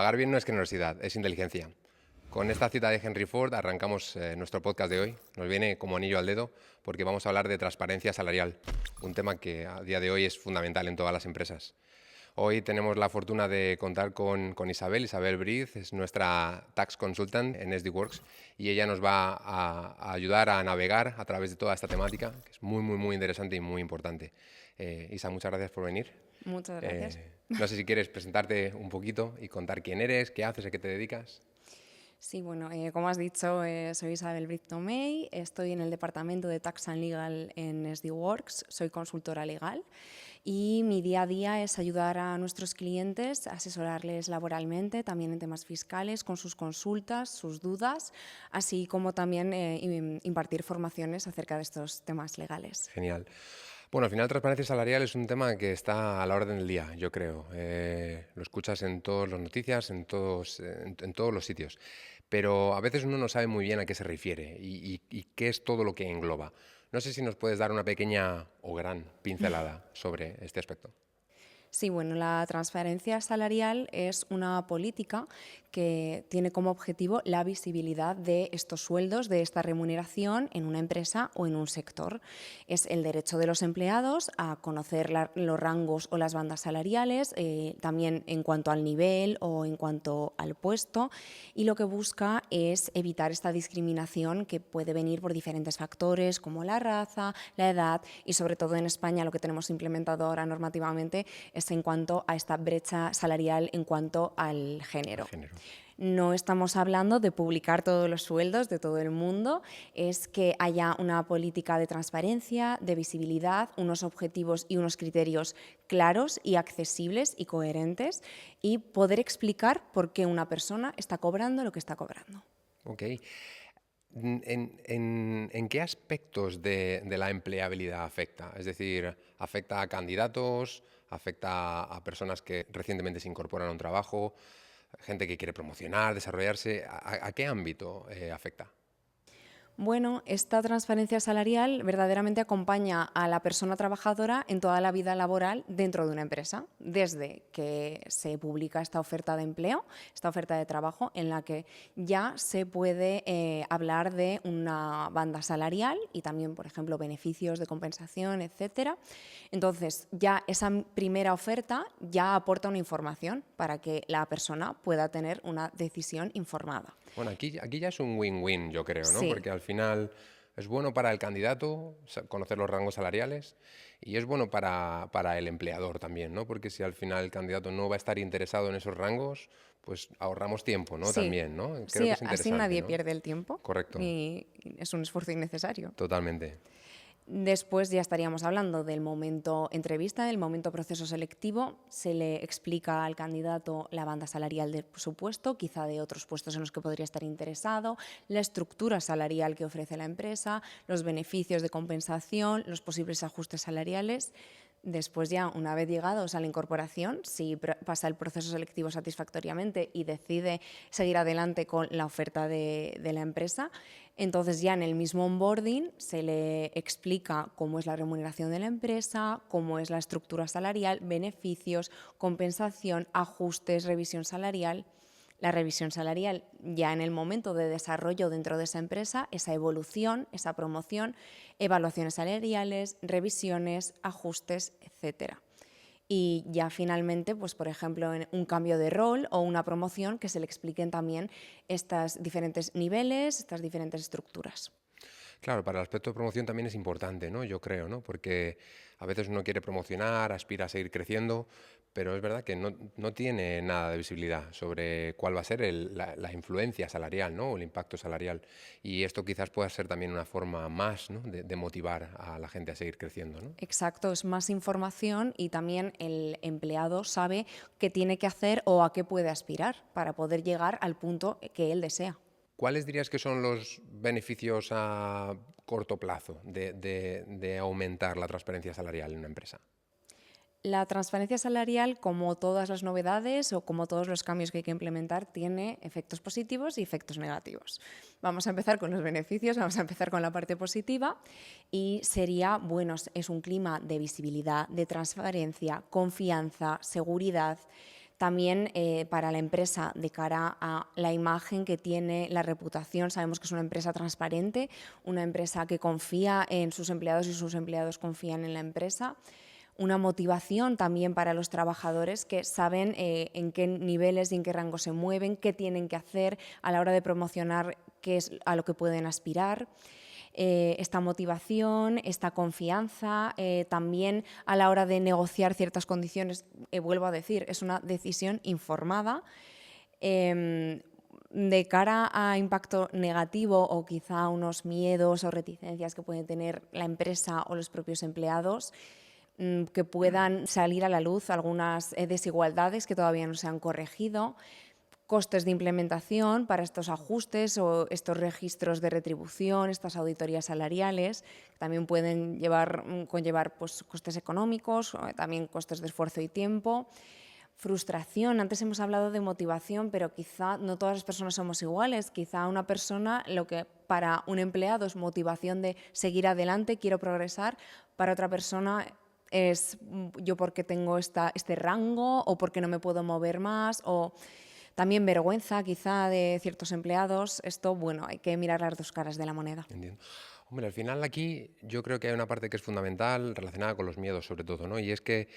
Pagar bien no es generosidad, es inteligencia. Con esta cita de Henry Ford arrancamos nuestro podcast de hoy. Nos viene como anillo al dedo porque vamos a hablar de transparencia salarial, un tema que a día de hoy es fundamental en todas las empresas. Hoy tenemos la fortuna de contar con Isabel Briz, es nuestra tax consultant en SD-Works y ella nos va a ayudar a navegar a través de toda esta temática, que es muy interesante y muy importante. Isa, muchas gracias por venir. Muchas gracias. No sé si quieres presentarte un poquito y contar quién eres, qué haces, a qué te dedicas. Sí, bueno, como has dicho, soy Isabel Briz Tomei, estoy en el departamento de Tax and Legal en SD-Works, soy consultora legal y mi día a día es ayudar a nuestros clientes, asesorarles laboralmente, también en temas fiscales, con sus consultas, sus dudas, así como también impartir formaciones acerca de estos temas legales. Genial. Bueno, al final transparencia salarial es un tema que está a la orden del día, yo creo. Lo escuchas en todas las noticias, en todos los sitios. Pero a veces uno no sabe muy bien a qué se refiere y qué es todo lo que engloba. No sé si nos puedes dar una pequeña o gran pincelada sobre este aspecto. Sí, bueno, la transparencia salarial es una política que tiene como objetivo la visibilidad de estos sueldos, de esta remuneración en una empresa o en un sector. Es el derecho de los empleados a conocer los rangos o las bandas salariales, también en cuanto al nivel o en cuanto al puesto, y lo que busca es evitar esta discriminación que puede venir por diferentes factores como la raza, la edad y sobre todo en España lo que tenemos implementado ahora normativamente es en cuanto a esta brecha salarial en cuanto al género. No estamos hablando de publicar todos los sueldos de todo el mundo, es que haya una política de transparencia, de visibilidad, unos objetivos y unos criterios claros y accesibles y coherentes y poder explicar por qué una persona está cobrando lo que está cobrando. Ok. ¿En qué aspectos de la empleabilidad afecta? Es decir, ¿afecta a candidatos? ¿Afecta a personas que recientemente se incorporan a un trabajo? ¿Gente que quiere promocionar, desarrollarse? ¿A qué ámbito afecta? Bueno, esta transparencia salarial verdaderamente acompaña a la persona trabajadora en toda la vida laboral dentro de una empresa, desde que se publica esta oferta de empleo, esta oferta de trabajo, en la que ya se puede hablar de una banda salarial y también, por ejemplo, beneficios de compensación, etcétera. Entonces, ya esa primera oferta ya aporta una información para que la persona pueda tener una decisión informada. Bueno, aquí ya es un win-win, yo creo, ¿no? Sí. Porque al final es bueno para el candidato conocer los rangos salariales y es bueno para el empleador también, ¿no? Porque si al final el candidato no va a estar interesado en esos rangos, pues ahorramos tiempo, ¿no? Sí, También, ¿no? Creo sí, que es así interesante, nadie ¿no? pierde el tiempo Correcto, y es un esfuerzo innecesario. totalmente. Después ya estaríamos hablando del momento entrevista, del momento proceso selectivo. Se le explica al candidato la banda salarial de su puesto, quizá de otros puestos en los que podría estar interesado, la estructura salarial que ofrece la empresa, los beneficios de compensación, los posibles ajustes salariales. Después ya, una vez llegados a la incorporación, si pasa el proceso selectivo satisfactoriamente y decide seguir adelante con la oferta de la empresa, entonces ya en el mismo onboarding se le explica cómo es la remuneración de la empresa, cómo es la estructura salarial, beneficios, compensación, ajustes, revisión salarial. La revisión salarial ya en el momento de desarrollo dentro de esa empresa, esa evolución, esa promoción, evaluaciones salariales, revisiones, ajustes, etcétera. Y ya finalmente, pues por ejemplo, en un cambio de rol o una promoción que se le expliquen también estos diferentes niveles, estas diferentes estructuras. Claro, para el aspecto de promoción también es importante, ¿no? Yo creo, ¿no? Porque a veces uno quiere promocionar, aspira a seguir creciendo, pero es verdad que no tiene nada de visibilidad sobre cuál va a ser la influencia salarial, ¿no? O el impacto salarial. Y esto quizás pueda ser también una forma más, ¿no? de motivar a la gente a seguir creciendo, ¿no? Exacto, es más información y también el empleado sabe qué tiene que hacer o a qué puede aspirar para poder llegar al punto que él desea. ¿Cuáles dirías que son los beneficios a corto plazo de aumentar la transparencia salarial en una empresa? La transparencia salarial, como todas las novedades o como todos los cambios que hay que implementar, tiene efectos positivos y efectos negativos. Vamos a empezar con los beneficios, vamos a empezar con la parte positiva y sería, bueno, es un clima de visibilidad, de transparencia, confianza, seguridad. También para la empresa, de cara a la imagen que tiene, la reputación, sabemos que es una empresa transparente, una empresa que confía en sus empleados y sus empleados confían en la empresa. Una motivación también para los trabajadores que saben en qué niveles y en qué rango se mueven, qué tienen que hacer a la hora de promocionar, qué es a lo que pueden aspirar. Esta motivación, esta confianza, también a la hora de negociar ciertas condiciones, vuelvo a decir, es una decisión informada. De cara a impacto negativo o quizá unos miedos o reticencias que puede tener la empresa o los propios empleados, que puedan salir a la luz algunas desigualdades que todavía no se han corregido, costes de implementación para estos ajustes o estos registros de retribución, estas auditorías salariales, también pueden conllevar pues, costes económicos, también costes de esfuerzo y tiempo. Frustración, antes hemos hablado de motivación, pero quizá no todas las personas somos iguales. Quizá una persona, lo que para un empleado es motivación de seguir adelante, quiero progresar, para otra persona es yo porque tengo este rango o porque no me puedo mover más, o también vergüenza quizá de ciertos empleados. Esto, bueno, hay que mirar las dos caras de la moneda. Entiendo. Hombre, al final aquí yo creo que hay una parte que es fundamental relacionada con los miedos sobre todo, ¿no? Y es que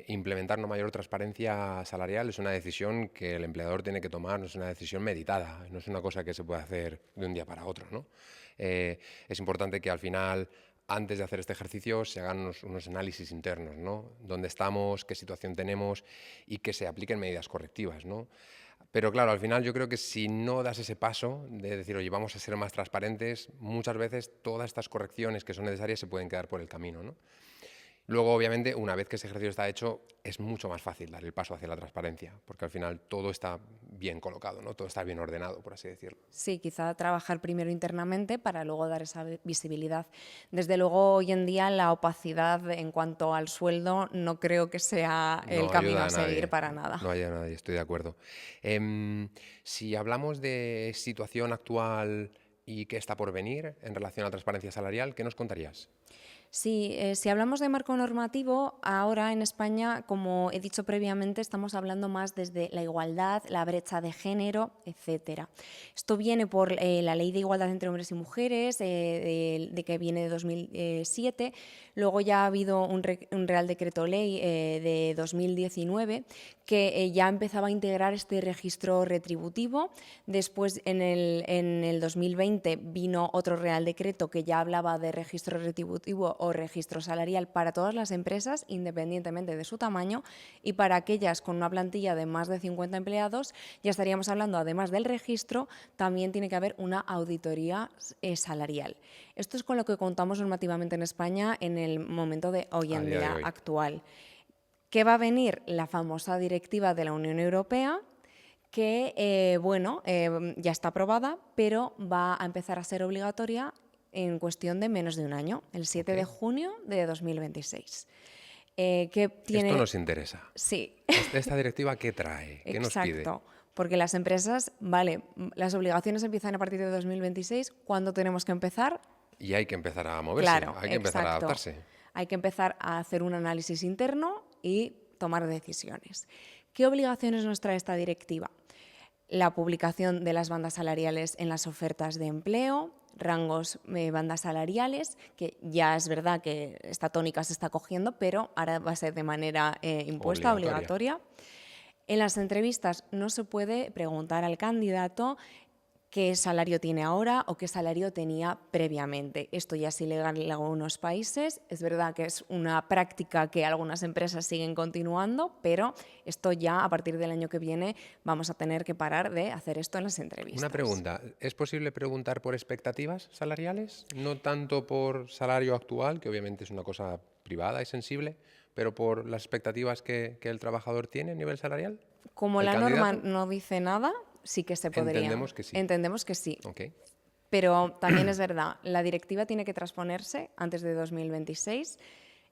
implementar una mayor transparencia salarial es una decisión que el empleador tiene que tomar, no es una decisión meditada, no es una cosa que se puede hacer de un día para otro, ¿no? Es importante que al final, antes de hacer este ejercicio, se hagan unos análisis internos, ¿no? Dónde estamos, qué situación tenemos y que se apliquen medidas correctivas, ¿no? Pero claro, al final yo creo que si no das ese paso de decir, oye, vamos a ser más transparentes, muchas veces todas estas correcciones que son necesarias se pueden quedar por el camino, ¿no? Luego, obviamente, una vez que ese ejercicio está hecho, es mucho más fácil dar el paso hacia la transparencia, porque al final todo está bien colocado, ¿no? Todo está bien ordenado, por así decirlo. Sí, quizá trabajar primero internamente para luego dar esa visibilidad. Desde luego, hoy en día la opacidad en cuanto al sueldo no creo que sea el No camino ayuda a a seguir nadie, para nada. no ayuda a nadie, estoy de acuerdo. Si hablamos de situación actual y qué está por venir en relación a la transparencia salarial, ¿qué nos contarías? Sí, si hablamos de marco normativo, ahora en España, como he dicho previamente, estamos hablando más desde la igualdad, la brecha de género, etcétera. Esto viene por la Ley de Igualdad entre Hombres y Mujeres, de que viene de 2007. Luego ya ha habido un Real Decreto Ley de 2019 que ya empezaba a integrar este registro retributivo. Después, en el 2020, vino otro Real Decreto que ya hablaba de registro retributivo o registro salarial para todas las empresas, independientemente de su tamaño, y para aquellas con una plantilla de más de 50 empleados, ya estaríamos hablando, además del registro, también tiene que haber una auditoría salarial. Esto es con lo que contamos normativamente en España en el momento de hoy en día de día hoy. actual. ¿Qué va a venir? La famosa directiva de la Unión Europea, que ya está aprobada, pero va a empezar a ser obligatoria en cuestión de menos de un año, el 7 de junio de 2026. Esto nos interesa. Sí. ¿Esta directiva qué trae? ¿Qué nos pide? Exacto, porque las empresas, las obligaciones empiezan a partir de 2026. ¿Cuándo tenemos que empezar? Y hay que empezar a moverse, Claro, hay que empezar a exacto. adaptarse. Hay que empezar a hacer un análisis interno y tomar decisiones. ¿Qué obligaciones nos trae esta directiva? La publicación de las bandas salariales en las ofertas de empleo, rangos bandas salariales, que ya es verdad que esta tónica se está cogiendo, pero ahora va a ser de manera impuesta, obligatoria. En las entrevistas no se puede preguntar al candidato qué salario tiene ahora o qué salario tenía previamente. Esto ya es ilegal en algunos países. Es verdad que es una práctica que algunas empresas siguen continuando, pero esto ya a partir del año que viene vamos a tener que parar de hacer esto en las entrevistas. Una pregunta, ¿es posible preguntar por expectativas salariales? No tanto por salario actual, que obviamente es una cosa privada y sensible, pero por las expectativas que el trabajador tiene a nivel salarial. Como la norma no dice nada, sí que se podría. Entendemos que sí. Entendemos que sí. Okay. Pero también es verdad, la directiva tiene que transponerse antes de 2026.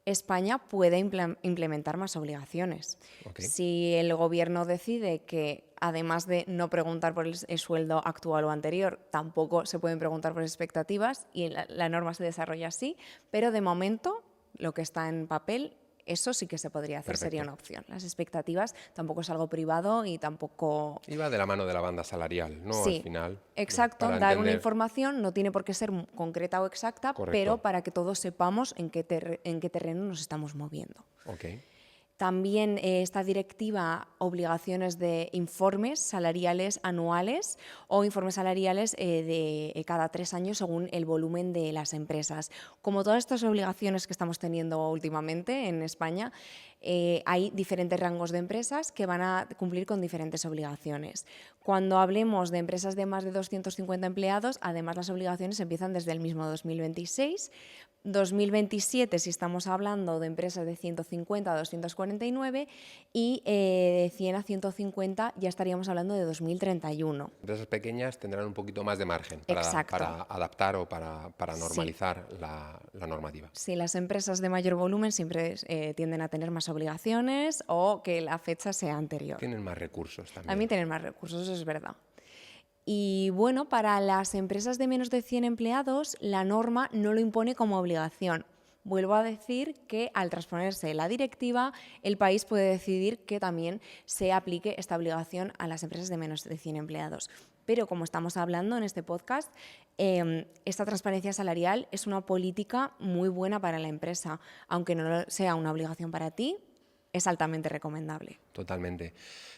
España puede implementar más obligaciones. Okay. Si el gobierno decide que, además de no preguntar por el sueldo actual o anterior, tampoco se pueden preguntar por expectativas, y la norma se desarrolla así, pero de momento lo que está en papel eso sí que se podría hacer, Perfecto. sería una opción. Las expectativas tampoco es algo privado y tampoco... Iba de la mano de la banda salarial, ¿no? Al Sí, final, exacto, para dar una entender. información no tiene por qué ser concreta o exacta, pero Correcto. para que todos sepamos en qué terreno nos estamos moviendo. Ok. También esta directiva obligaciones de informes salariales anuales o informes salariales de cada 3 años según el volumen de las empresas. Como todas estas obligaciones que estamos teniendo últimamente en España, hay diferentes rangos de empresas que van a cumplir con diferentes obligaciones. Cuando hablemos de empresas de más de 250 empleados, además las obligaciones empiezan desde el mismo 2026. 2027 si estamos hablando de empresas de 150 a 249 y de 100 a 150 ya estaríamos hablando de 2031. Empresas pequeñas tendrán un poquito más de margen Exacto. para adaptar o para Sí. normalizar la normativa. Sí, las empresas de mayor volumen siempre tienden a tener más obligaciones o que la fecha sea anterior. Tienen más recursos también. También tienen más recursos, eso es verdad. Y bueno, para las empresas de menos de 100 empleados, la norma no lo impone como obligación. Vuelvo a decir que al transponerse la directiva, el país puede decidir que también se aplique esta obligación a las empresas de menos de 100 empleados. Pero como estamos hablando en este podcast, esta transparencia salarial es una política muy buena para la empresa. Aunque no sea una obligación para ti, es altamente recomendable. Totalmente.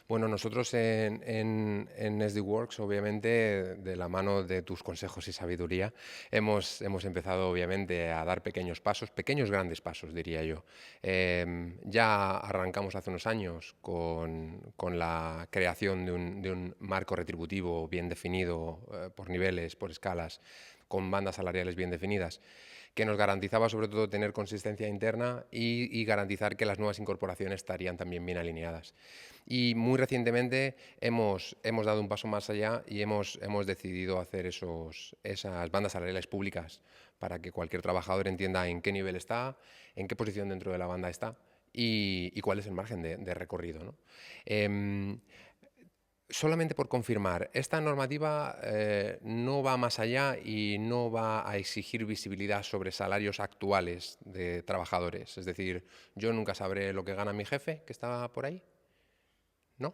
Bueno, nosotros en SD Works, obviamente, de la mano de tus consejos y sabiduría, hemos empezado, obviamente, a dar pequeños pasos, pequeños grandes pasos, diría yo. Ya arrancamos hace unos años con la creación de un marco retributivo bien definido por niveles, por escalas, con bandas salariales bien definidas, que nos garantizaba sobre todo tener consistencia interna y garantizar que las nuevas incorporaciones estarían también bien alineadas. Y muy recientemente hemos dado un paso más allá y hemos decidido hacer esas bandas salariales públicas para que cualquier trabajador entienda en qué nivel está, en qué posición dentro de la banda está y cuál es el margen de recorrido, ¿no? Solamente por confirmar, esta normativa no va más allá y no va a exigir visibilidad sobre salarios actuales de trabajadores. Es decir, yo nunca sabré lo que gana mi jefe, que está por ahí, ¿no?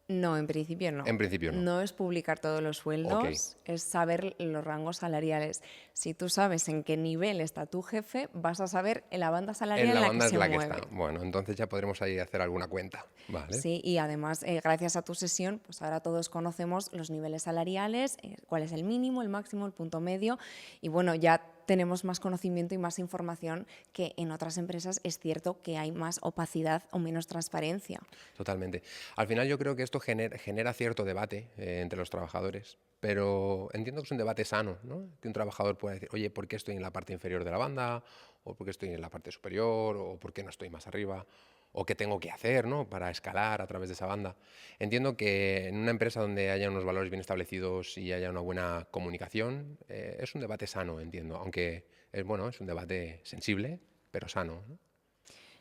No, en principio no. En principio no. No es publicar todos los sueldos, es saber los rangos salariales. Si tú sabes en qué nivel está tu jefe, vas a saber en la banda salarial en la que se mueve. Está. Bueno, entonces ya podremos ahí hacer alguna cuenta, ¿vale? Sí, y además, gracias a tu sesión, pues ahora todos conocemos los niveles salariales, cuál es el mínimo, el máximo, el punto medio, y bueno, ya tenemos más conocimiento y más información que en otras empresas es cierto que hay más opacidad o menos transparencia. Totalmente. Al final yo creo que esto genera cierto debate entre los trabajadores, pero entiendo que es un debate sano, ¿no? Que un trabajador pueda decir, oye, ¿por qué estoy en la parte inferior de la banda? ¿O por qué estoy en la parte superior? ¿O por qué no estoy más arriba? ¿O qué tengo que hacer, ¿no? Para escalar a través de esa banda? Entiendo que en una empresa donde haya unos valores bien establecidos y haya una buena comunicación, es un debate sano, entiendo, aunque es un debate sensible, pero sano, ¿no?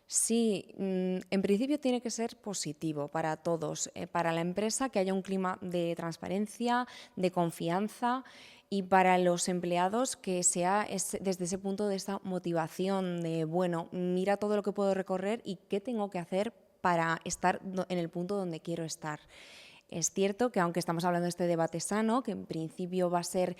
Sí, en principio tiene que ser positivo para todos, para la empresa que haya un clima de transparencia, de confianza y para los empleados que sea desde ese punto de esta motivación de, bueno, mira todo lo que puedo recorrer y qué tengo que hacer para estar en el punto donde quiero estar. Es cierto que aunque estamos hablando de este debate sano, que en principio va a ser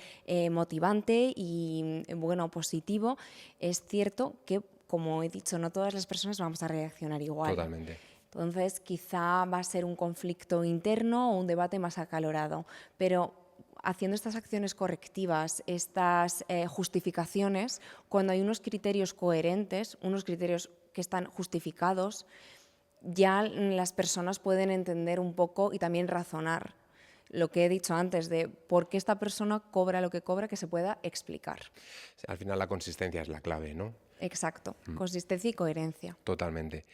motivante y bueno, positivo, es cierto que, como he dicho, no todas las personas vamos a reaccionar igual. Totalmente. Entonces, quizá va a ser un conflicto interno o un debate más acalorado, pero haciendo estas acciones correctivas, estas justificaciones, cuando hay unos criterios coherentes, unos criterios que están justificados, ya las personas pueden entender un poco y también razonar lo que he dicho antes de por qué esta persona cobra lo que cobra, que se pueda explicar. Al final la consistencia es la clave, ¿no? Exacto, consistencia y coherencia. Totalmente.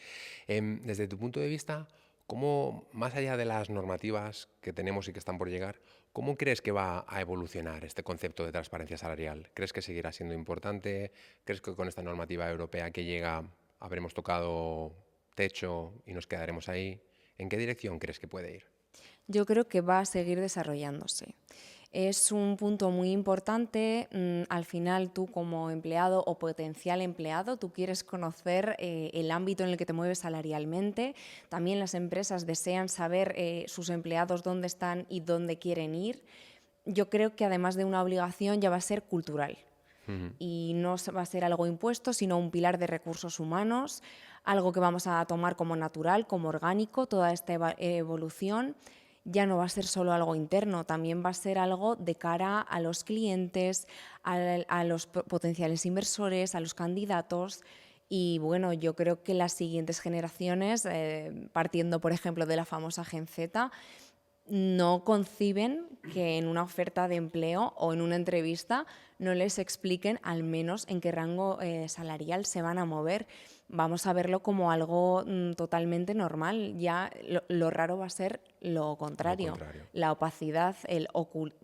Desde tu punto de vista, ¿cómo, más allá de las normativas que tenemos y que están por llegar, cómo crees que va a evolucionar este concepto de transparencia salarial? ¿Crees que seguirá siendo importante? ¿Crees que con esta normativa europea que llega habremos tocado techo y nos quedaremos ahí? ¿En qué dirección crees que puede ir? Yo creo que va a seguir desarrollándose. Es un punto muy importante. Al final, tú como empleado o potencial empleado, tú quieres conocer el ámbito en el que te mueves salarialmente. También las empresas desean saber sus empleados dónde están y dónde quieren ir. Yo creo que además de una obligación ya va a ser cultural. Y no va a ser algo impuesto, sino un pilar de recursos humanos, algo que vamos a tomar como natural, como orgánico, toda esta evolución. Ya no va a ser solo algo interno, también va a ser algo de cara a los clientes, a los potenciales inversores, a los candidatos. Y bueno, yo creo que las siguientes generaciones, partiendo por ejemplo de la famosa Gen Z, no conciben que en una oferta de empleo o en una entrevista no les expliquen al menos en qué rango salarial se van a mover. Vamos a verlo como algo totalmente normal. Ya lo raro va a ser lo contrario. La opacidad, el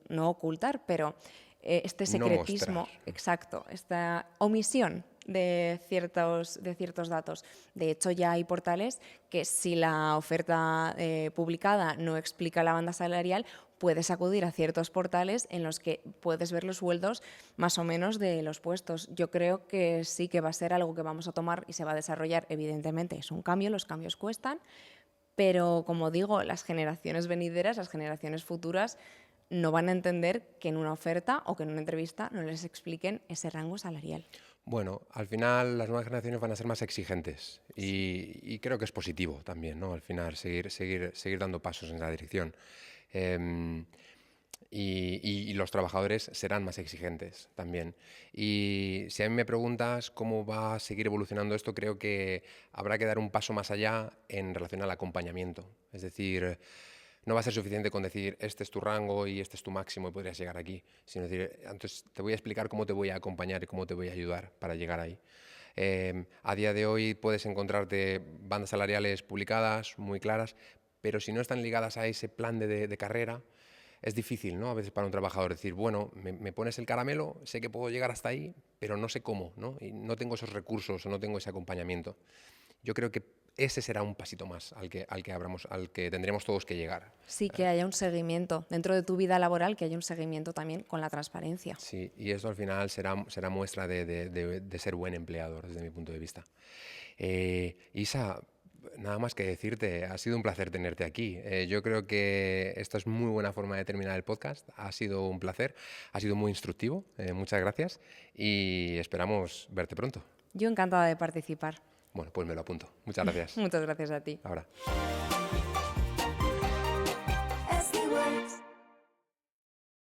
no ocultar, pero este secretismo, no exacto, esta omisión de ciertos datos. De hecho, ya hay portales que si la oferta publicada no explica la banda salarial, puedes acudir a ciertos portales en los que puedes ver los sueldos más o menos de los puestos. Yo creo que sí que va a ser algo que vamos a tomar y se va a desarrollar. Evidentemente es un cambio, los cambios cuestan, pero como digo, las generaciones venideras, las generaciones futuras, no van a entender que en una oferta o que en una entrevista no les expliquen ese rango salarial. Bueno, al final las nuevas generaciones van a ser más exigentes y creo que es positivo también, ¿no? Al final seguir dando pasos en esa dirección. Y los trabajadores serán más exigentes también. Y si a mí me preguntas cómo va a seguir evolucionando esto, creo que habrá que dar un paso más allá en relación al acompañamiento. Es decir, no va a ser suficiente con decir este es tu rango y este es tu máximo y podrías llegar aquí, sino decir, entonces te voy a explicar cómo te voy a acompañar y cómo te voy a ayudar para llegar ahí. A día de hoy puedes encontrarte bandas salariales publicadas muy claras, pero si no están ligadas a ese plan de carrera, es difícil, ¿no? A veces para un trabajador decir, bueno, me pones el caramelo, sé que puedo llegar hasta ahí, pero no sé cómo, ¿no? Y no tengo esos recursos o no tengo ese acompañamiento. Yo creo que ese será un pasito más al que tendremos todos que llegar. Sí, que haya un seguimiento dentro de tu vida laboral, que haya un seguimiento también con la transparencia. Sí, y eso al final será muestra de ser buen empleador desde mi punto de vista. Isa, nada más que decirte, ha sido un placer tenerte aquí. Yo creo que esto es muy buena forma de terminar el podcast. Ha sido un placer, ha sido muy instructivo. Muchas gracias y esperamos verte pronto. Yo encantada de participar. Bueno, pues me lo apunto. Muchas gracias. Muchas gracias a ti. Ahora.